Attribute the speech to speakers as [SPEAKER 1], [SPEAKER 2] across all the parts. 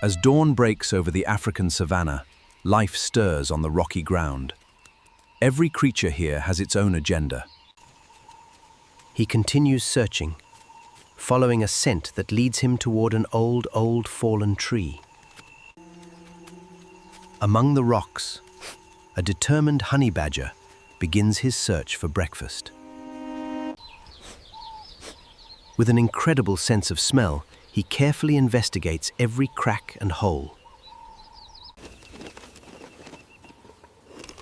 [SPEAKER 1] As dawn breaks over the African savanna, life stirs on the rocky ground. Every creature here has its own agenda.
[SPEAKER 2] He continues searching, following a scent that leads him toward an old fallen tree. Among the rocks, a determined honey badger begins his search for breakfast. With an incredible sense of smell, he carefully investigates every crack and hole.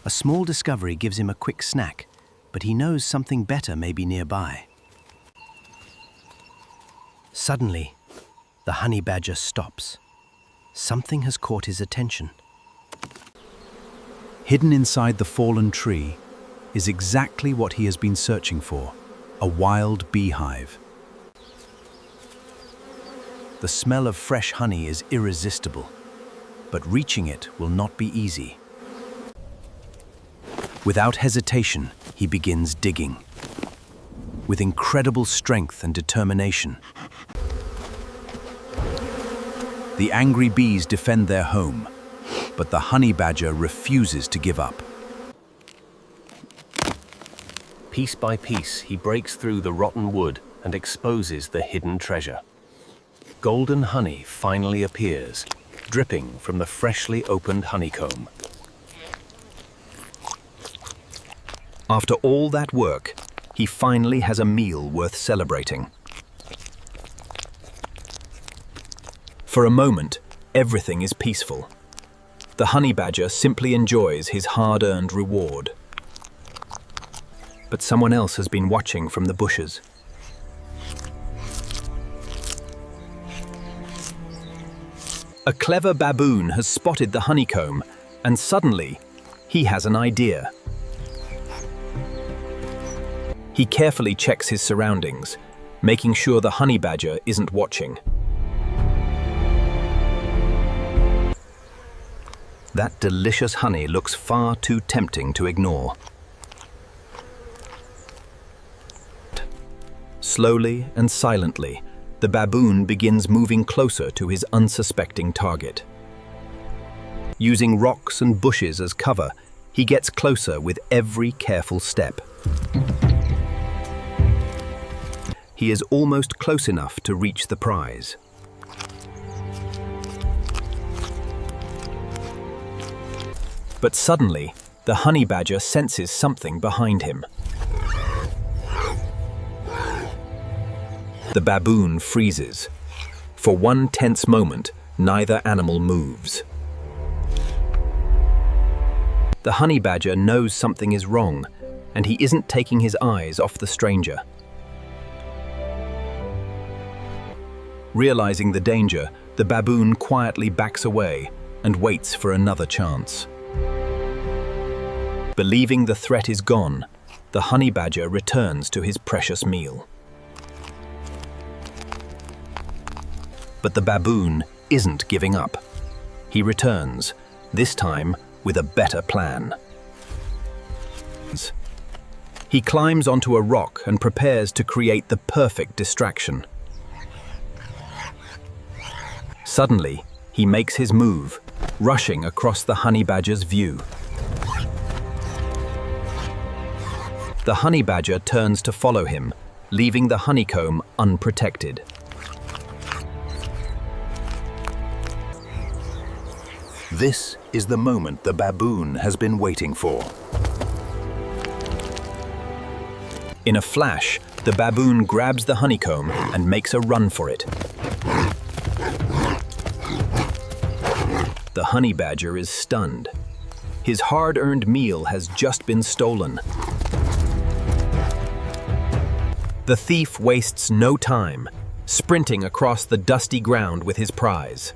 [SPEAKER 2] A small discovery gives him a quick snack, but he knows something better may be nearby. Suddenly, the honey badger stops. Something has caught his attention.
[SPEAKER 1] Hidden inside the fallen tree is exactly what he has been searching for, a wild beehive. The smell of fresh honey is irresistible, but reaching it will not be easy. Without hesitation, he begins digging. With incredible strength and determination, the angry bees defend their home, but the honey badger refuses to give up.
[SPEAKER 3] Piece by piece, he breaks through the rotten wood and exposes the hidden treasure. Golden honey finally appears, dripping from the freshly opened honeycomb. After all that work, he finally has a meal worth celebrating. For a moment, everything is peaceful. The honey badger simply enjoys his hard-earned reward. But someone else has been watching from the bushes. A clever baboon has spotted the honeycomb, and suddenly, he has an idea. He carefully checks his surroundings, making sure the honey badger isn't watching. That delicious honey looks far too tempting to ignore. Slowly and silently, the baboon begins moving closer to his unsuspecting target. Using rocks and bushes as cover, he gets closer with every careful step. He is almost close enough to reach the prize. But suddenly, the honey badger senses something behind him. The baboon freezes. For one tense moment, neither animal moves. The honey badger knows something is wrong, and he isn't taking his eyes off the stranger. Realizing the danger, the baboon quietly backs away and waits for another chance. Believing the threat is gone, the honey badger returns to his precious meal. But the baboon isn't giving up. He returns, this time with a better plan. He climbs onto a rock and prepares to create the perfect distraction. Suddenly, he makes his move, rushing across the honey badger's view. The honey badger turns to follow him, leaving the honeycomb unprotected. This is the moment the baboon has been waiting for. In a flash, the baboon grabs the honeycomb and makes a run for it. The honey badger is stunned. His hard-earned meal has just been stolen. The thief wastes no time, sprinting across the dusty ground with his prize.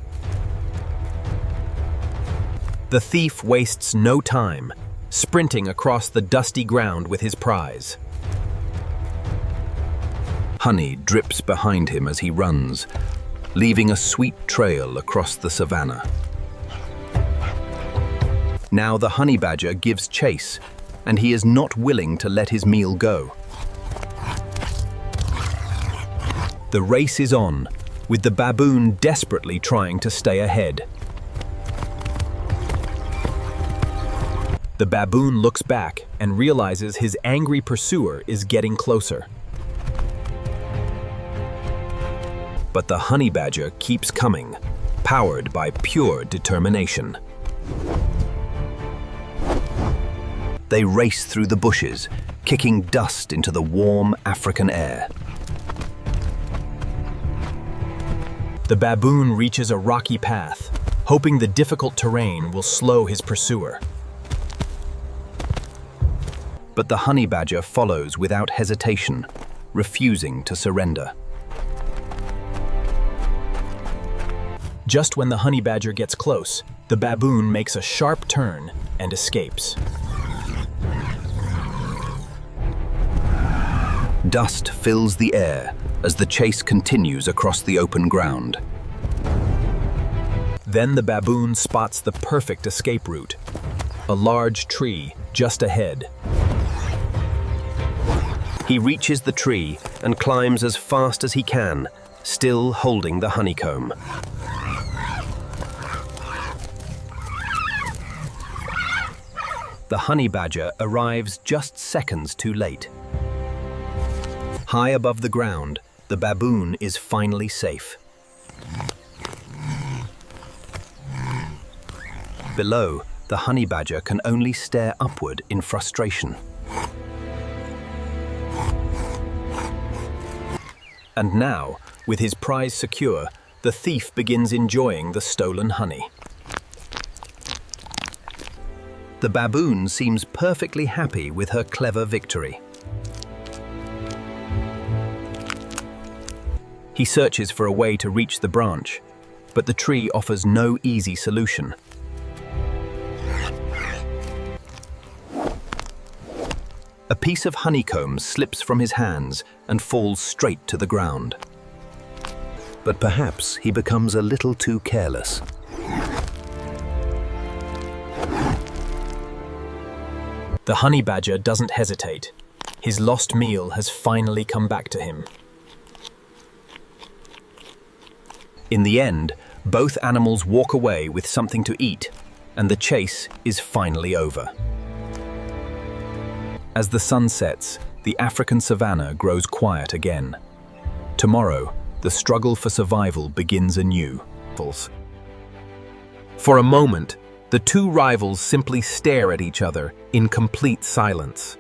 [SPEAKER 3] The thief wastes no time, sprinting across the dusty ground with his prize. Honey drips behind him as he runs, leaving a sweet trail across the savanna. Now the honey badger gives chase, and he is not willing to let his meal go. The race is on, with the baboon desperately trying to stay ahead. The baboon looks back and realizes his angry pursuer is getting closer. But the honey badger keeps coming, powered by pure determination. They race through the bushes, kicking dust into the warm African air. The baboon reaches a rocky path, hoping the difficult terrain will slow his pursuer. But the honey badger follows without hesitation, refusing to surrender. Just when the honey badger gets close, the baboon makes a sharp turn and escapes. Dust fills the air as the chase continues across the open ground. Then the baboon spots the perfect escape route, a large tree just ahead. He reaches the tree and climbs as fast as he can, still holding the honeycomb. The honey badger arrives just seconds too late. High above the ground, the baboon is finally safe. Below, the honey badger can only stare upward in frustration. And now, with his prize secure, the thief begins enjoying the stolen honey. The baboon seems perfectly happy with her clever victory. He searches for a way to reach the branch, but the tree offers no easy solution. A piece of honeycomb slips from his hands and falls straight to the ground. But perhaps he becomes a little too careless. The honey badger doesn't hesitate. His lost meal has finally come back to him. In the end, both animals walk away with something to eat, and the chase is finally over. As the sun sets, the African savanna grows quiet again. Tomorrow, the struggle for survival begins anew. For a moment, the two rivals simply stare at each other in complete silence.